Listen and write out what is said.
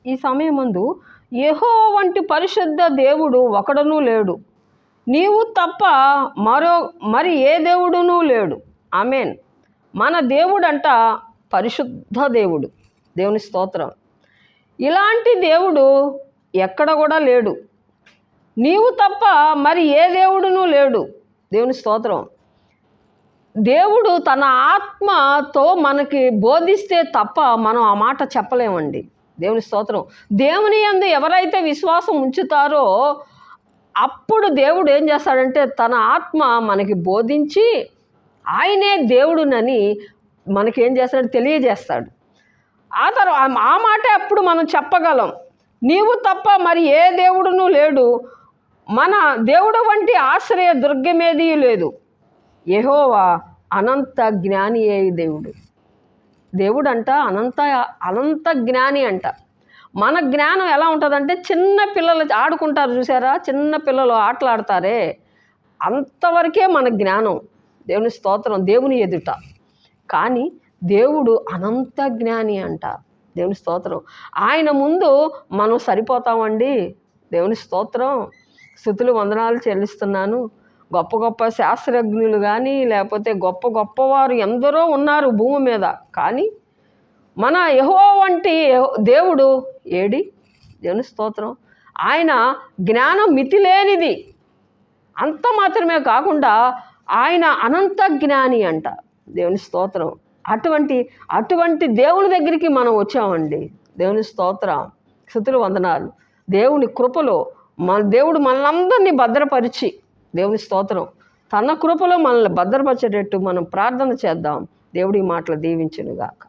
ఈ సమయమందు యెహోవా వంటి పరిశుద్ధ దేవుడు ఒకడునూ లేడు, నీవు తప్ప మరి ఏ దేవుడునూ లేడు. ఆమేన్. మన దేవుడంట పరిశుద్ధ దేవుడు. దేవుని స్తోత్రం. ఇలాంటి దేవుడు ఎక్కడ కూడా లేడు. నీవు తప్ప మరి ఏ దేవుడునూ లేడు. దేవుని స్తోత్రం. దేవుడు తన ఆత్మతో మనకి బోధిస్తే తప్ప మనం ఆ మాట చెప్పలేమండి. దేవుని స్తోత్రం. దేవుని యందు ఎవరైతే విశ్వాసం ఉంచుతారో అప్పుడు దేవుడు ఏం చేస్తాడంటే తన ఆత్మ మనకి బోధించి ఆయనే దేవుడునని మనకేం చేస్తాడు, తెలియజేస్తాడు. ఆ మాట అప్పుడు మనం చెప్పగలం. నీవు తప్ప మరి ఏ దేవుడునూ లేడు, మన దేవుడు వంటి ఆశ్రయ దుర్గమేదీ లేదు. యెహోవా అనంత జ్ఞాని అయి దేవుడు. దేవుడంట అనంత జ్ఞాని అంట. మన జ్ఞానం ఎలా ఉంటుందంటే చిన్న పిల్లలు ఆడుకుంటారు చూసారా, చిన్న పిల్లలు ఆటలాడతారే అంతవరకే మన జ్ఞానం. దేవుని స్తోత్రం. దేవుని ఎదుట. కానీ దేవుడు అనంత జ్ఞాని అంట. దేవుని స్తోత్రం. ఆయన ముందు మనం సరిపోతామండి. దేవుని స్తోత్రం. స్తుతులు వందనాలు చెల్లిస్తున్నాను. గొప్ప గొప్ప శాస్త్రజ్ఞులు కానీ లేకపోతే గొప్ప గొప్పవారు ఎందరో ఉన్నారు భూమి మీద. కానీ మన యెహోవా వంటి దేవుడు ఏడి? దేవుని స్తోత్రం. ఆయన జ్ఞానం మితిలేనిది. అంత మాత్రమే కాకుండా ఆయన అనంత జ్ఞాని అంట. దేవుని స్తోత్రం. అటువంటి దేవుని దగ్గరికి మనం వచ్చామండి. దేవుని స్తోత్రం. స్తుతులు వందనాలు. దేవుని కృపలో దేవుడు మనలందరినీ భద్రపరిచి, దేవుని స్తోత్రం, తన కృపలో మనల్ని భద్రపరిచేటట్టు మనం ప్రార్థన చేద్దాం. దేవుడి మాటలు దీవించునుగాక.